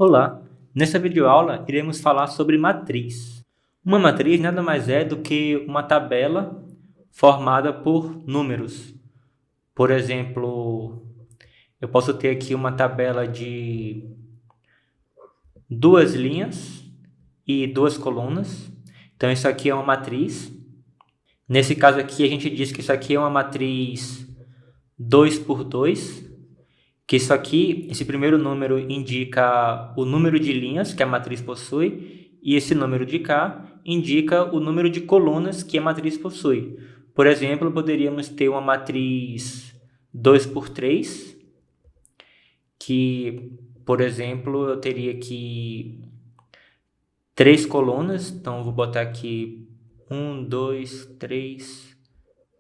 Olá! Nessa videoaula iremos falar sobre matriz. Uma matriz nada mais é do que uma tabela formada por números. Por exemplo, eu posso ter aqui uma tabela de duas linhas e duas colunas. Então isso aqui é uma matriz. Nesse caso aqui a gente diz que isso aqui é uma matriz 2 por 2. Que isso aqui, esse primeiro número indica o número de linhas que a matriz possui, e esse número de cá indica o número de colunas que a matriz possui. Por exemplo, poderíamos ter uma matriz 2 por 3, que, por exemplo, eu teria aqui 3 colunas, então eu vou botar aqui 1, 2, 3,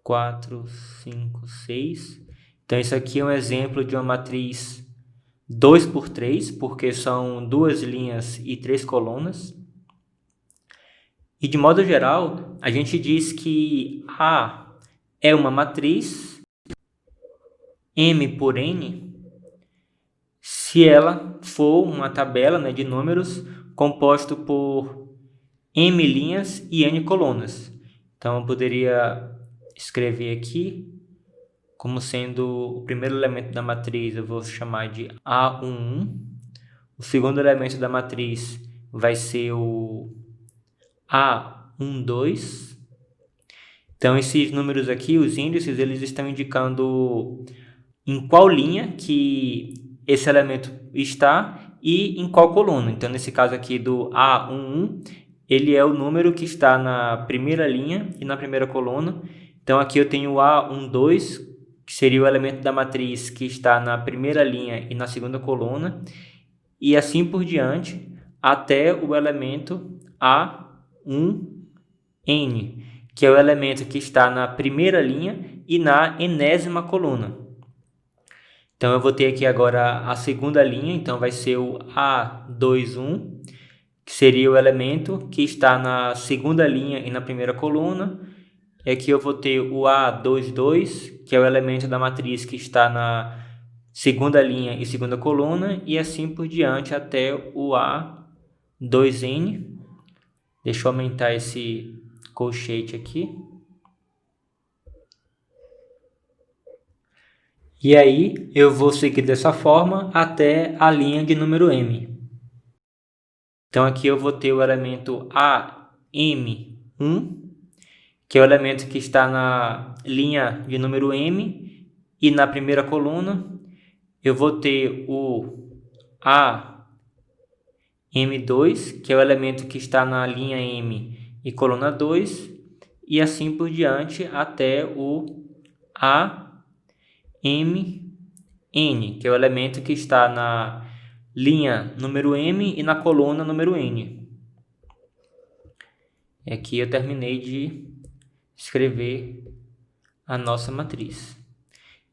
4, 5, 6... Então, isso aqui é um exemplo de uma matriz 2 por 3, porque são duas linhas e 3 colunas. E, de modo geral, a gente diz que A é uma matriz M por N se ela for uma tabela, de números composto por M linhas e N colunas. Então, eu poderia escrever aqui como sendo o primeiro elemento da matriz, eu vou chamar de A11. O segundo elemento da matriz vai ser o A12. Então, esses números aqui, os índices, eles estão indicando em qual linha que esse elemento está e em qual coluna. Então, nesse caso aqui do A11, ele é o número que está na primeira linha e na primeira coluna. Então, aqui eu tenho o A12, que seria o elemento da matriz que está na primeira linha e na segunda coluna, e assim por diante, até o elemento A1N, que é o elemento que está na primeira linha e na enésima coluna. Então, eu vou ter aqui agora a segunda linha, então vai ser o A21, que seria o elemento que está na segunda linha e na primeira coluna. E aqui eu vou ter o A22, que é o elemento da matriz que está na segunda linha e segunda coluna, e assim por diante até o A2N. Deixa eu aumentar esse colchete aqui. E aí eu vou seguir dessa forma até a linha de número M. Então aqui eu vou ter o elemento AM1, que é o elemento que está na linha de número M e na primeira coluna. Eu vou ter o AM2, que é o elemento que está na linha M e coluna 2, e assim por diante até o AMN, que é o elemento que está na linha número M e na coluna número N. E aqui eu terminei de escrever a nossa matriz.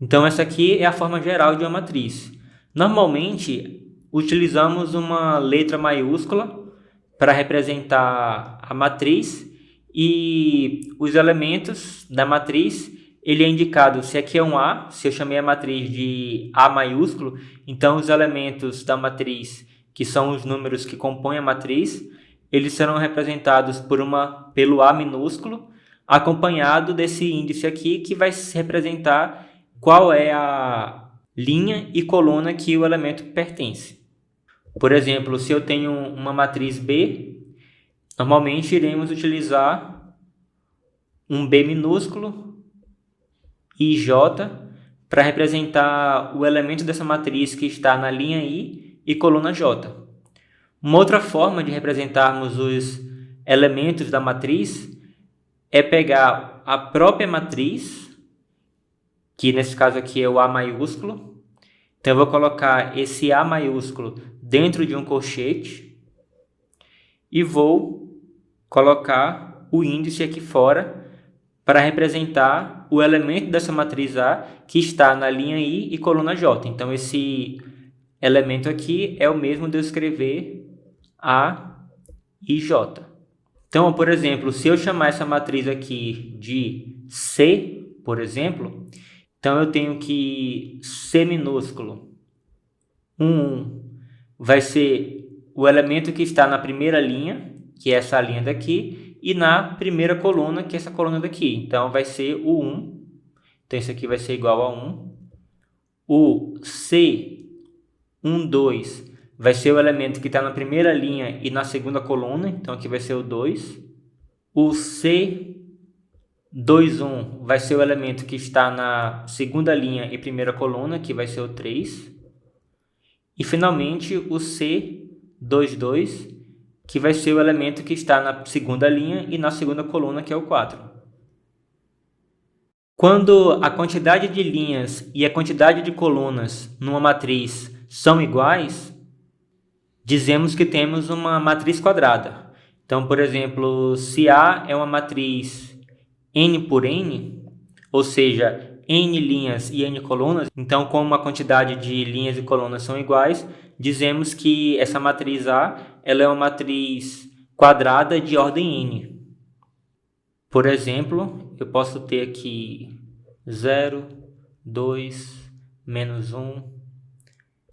Então, essa aqui é a forma geral de uma matriz. Normalmente, utilizamos uma letra maiúscula para representar a matriz, e os elementos da matriz, ele é indicado, se aqui é um A, se eu chamei a matriz de A maiúsculo, então os elementos da matriz, que são os números que compõem a matriz, eles serão representados pelo A minúsculo, acompanhado desse índice aqui, que vai representar qual é a linha e coluna que o elemento pertence. Por exemplo, se eu tenho uma matriz B, normalmente iremos utilizar um B minúsculo e J para representar o elemento dessa matriz que está na linha I e coluna J. Uma outra forma de representarmos os elementos da matriz é pegar a própria matriz, que nesse caso aqui é o A maiúsculo. Então, eu vou colocar esse A maiúsculo dentro de um colchete e vou colocar o índice aqui fora para representar o elemento dessa matriz A que está na linha I e coluna J. Então, esse elemento aqui é o mesmo de eu escrever A e J. Então, por exemplo, se eu chamar essa matriz aqui de C, por exemplo, então eu tenho que C minúsculo 1, vai ser o elemento que está na primeira linha, que é essa linha daqui, e na primeira coluna, que é essa coluna daqui. Então, vai ser o 1. Então, isso aqui vai ser igual a 1. O C12 vai ser o elemento que está na primeira linha e na segunda coluna. Então, aqui vai ser o 2. O C21 vai ser o elemento que está na segunda linha e primeira coluna, que vai ser o 3. E, finalmente, o C22, que vai ser o elemento que está na segunda linha e na segunda coluna, que é o 4. Quando a quantidade de linhas e a quantidade de colunas numa matriz são iguais, dizemos que temos uma matriz quadrada. Então, por exemplo, se A é uma matriz n por n, ou seja, n linhas e n colunas, então como a quantidade de linhas e colunas são iguais, dizemos que essa matriz A ela é uma matriz quadrada de ordem n. Por exemplo, eu posso ter aqui 0, 2, menos 1,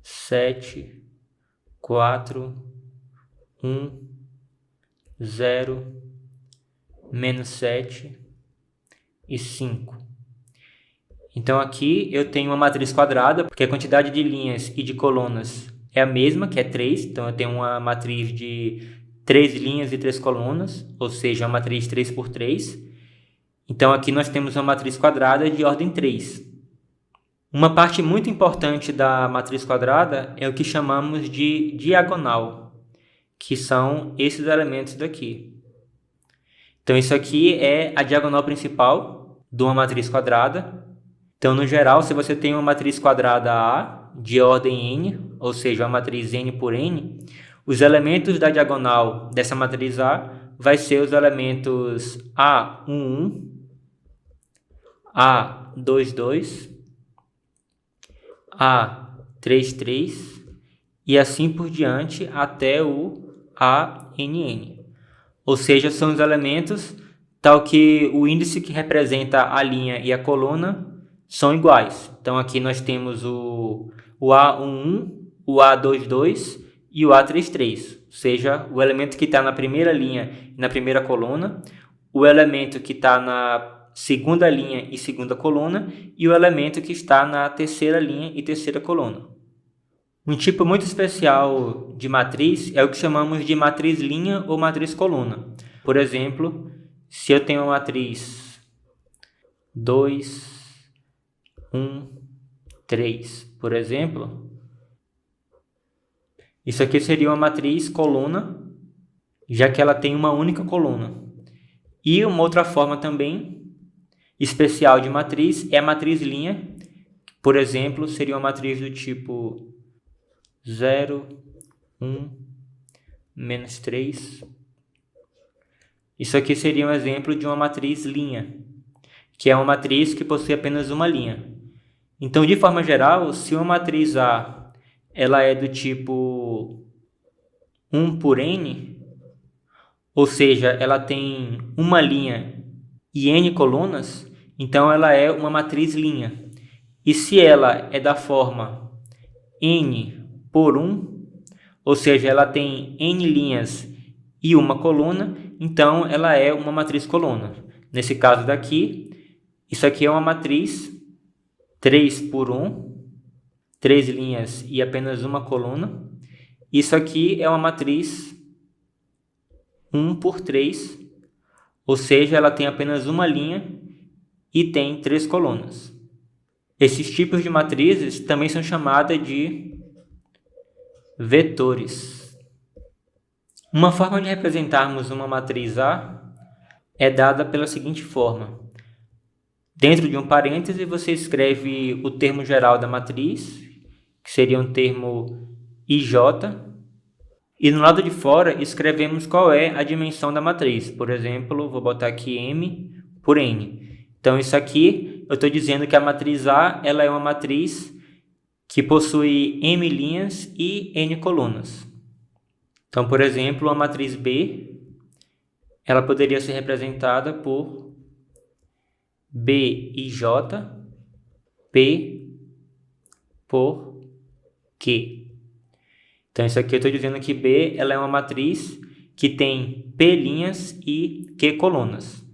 7, 4, 1, 0, menos 7 e 5. Então aqui eu tenho uma matriz quadrada, porque a quantidade de linhas e de colunas é a mesma, que é 3. Então eu tenho uma matriz de 3 linhas e 3 colunas, ou seja, uma matriz 3 por 3. Então aqui nós temos uma matriz quadrada de ordem 3. Uma parte muito importante da matriz quadrada é o que chamamos de diagonal, que são esses elementos daqui. Então isso aqui é a diagonal principal de uma matriz quadrada. Então, no geral, se você tem uma matriz quadrada A de ordem n, ou seja, uma matriz n por n, os elementos da diagonal dessa matriz A vai ser os elementos A11, A22, A33 e assim por diante até o ANN. Ou seja, são os elementos tal que o índice que representa a linha e a coluna são iguais. Então aqui nós temos o A11, o A22 e o A33, ou seja, o elemento que está na primeira linha e na primeira coluna, o elemento que está na segunda linha e segunda coluna e o elemento que está na terceira linha e terceira coluna. Um tipo muito especial de matriz é o que chamamos de matriz linha ou matriz coluna. Por exemplo, se eu tenho uma matriz 2, 1, 3, por exemplo, isso aqui seria uma matriz coluna, já que ela tem uma única coluna. E uma outra forma também especial de matriz é a matriz linha. Por exemplo, seria uma matriz do tipo 0, 1, menos 3. Isso aqui seria um exemplo de uma matriz linha, que é uma matriz que possui apenas uma linha. Então, de forma geral, se uma matriz A ela é do tipo 1 por n, ou seja, ela tem uma linha e n colunas, então ela é uma matriz linha. E se ela é da forma n por 1, ou seja, ela tem n linhas e uma coluna, então ela é uma matriz coluna. Nesse caso daqui, isso aqui é uma matriz 3 por 1, 3 linhas e apenas uma coluna. Isso aqui é uma matriz 1 por 3, ou seja, ela tem apenas uma linha e tem 3 colunas. Esses tipos de matrizes também são chamadas de vetores. Uma forma de representarmos uma matriz A é dada pela seguinte forma. Dentro de um parêntese, você escreve o termo geral da matriz, que seria um termo IJ, e no lado de fora escrevemos qual é a dimensão da matriz. Por exemplo, vou botar aqui M por N. Então, isso aqui, eu estou dizendo que a matriz A ela é uma matriz que possui M linhas e N colunas. Então, por exemplo, a matriz B, ela poderia ser representada por BIJ, P por Q. Então, isso aqui eu estou dizendo que B ela é uma matriz que tem P linhas e Q colunas.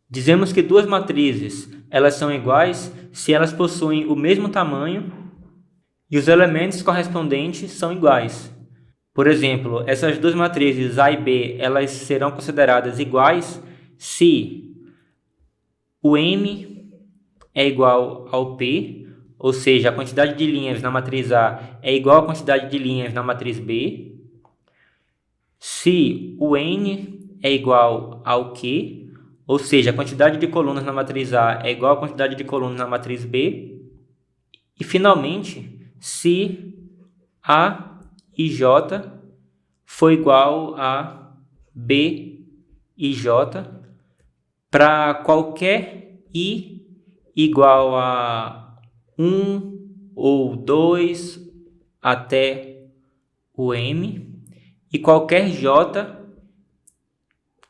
Dizemos que duas matrizes elas são iguais se elas possuem o mesmo tamanho e os elementos correspondentes são iguais. Por exemplo, essas duas matrizes A e B elas serão consideradas iguais se o M é igual ao P, ou seja, a quantidade de linhas na matriz A é igual à quantidade de linhas na matriz B, se o N é igual ao Q, ou seja, a quantidade de colunas na matriz A é igual à quantidade de colunas na matriz B, e finalmente, se A e J for igual a B e J para qualquer I igual a 1 ou 2 até o M e qualquer J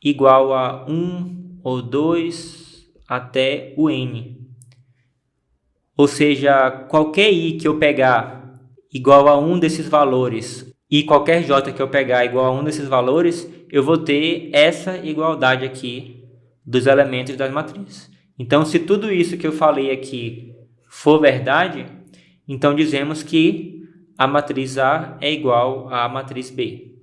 igual a 1 ou 2 até o N. Ou seja, qualquer I que eu pegar igual a um desses valores e qualquer J que eu pegar igual a um desses valores, eu vou ter essa igualdade aqui dos elementos das matrizes. Então, se tudo isso que eu falei aqui for verdade, então dizemos que a matriz A é igual à matriz B.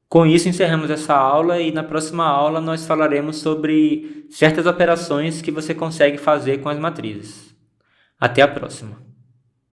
Com isso, encerramos essa aula e na próxima aula nós falaremos sobre certas operações que você consegue fazer com as matrizes. Até a próxima!